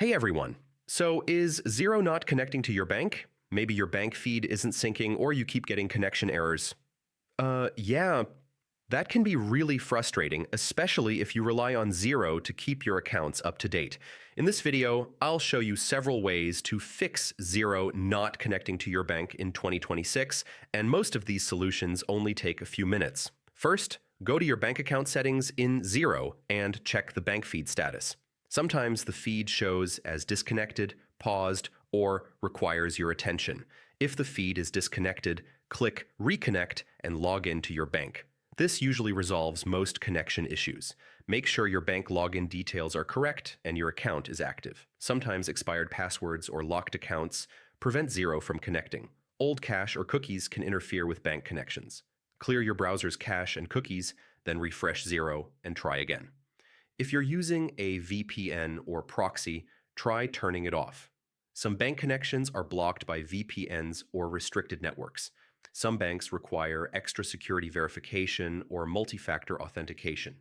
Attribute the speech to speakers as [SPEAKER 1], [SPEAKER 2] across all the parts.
[SPEAKER 1] Hey everyone. So is Xero not connecting to your bank? Maybe your bank feed isn't syncing or you keep getting connection errors. Yeah, that can be really frustrating, especially if you rely on Xero to keep your accounts up to date. In this video, I'll show you several ways to fix Xero not connecting to your bank in 2026, and most of these solutions only take a few minutes. First, go to your bank account settings in Xero and check the bank feed status. Sometimes the feed shows as disconnected, paused, or requires your attention. If the feed is disconnected, click Reconnect and log into your bank. This usually resolves most connection issues. Make sure your bank login details are correct and your account is active. Sometimes expired passwords or locked accounts prevent Xero from connecting. Old cache or cookies can interfere with bank connections. Clear your browser's cache and cookies, then refresh Xero and try again. If you're using a VPN or proxy, try turning it off. Some bank connections are blocked by VPNs or restricted networks. Some banks require extra security verification or multi-factor authentication.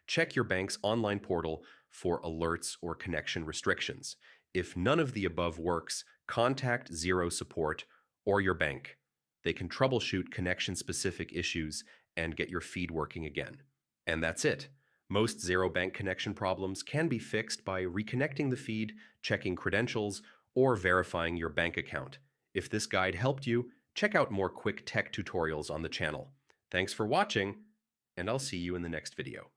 [SPEAKER 1] Check your bank's online portal for alerts or connection restrictions. If none of the above works, contact Xero support or your bank. They can troubleshoot connection-specific issues and get your feed working again. And that's it. Most Xero bank connection problems can be fixed by reconnecting the feed, checking credentials, or verifying your bank account. If this guide helped you, check out more quick tech tutorials on the channel. Thanks for watching, and I'll see you in the next video.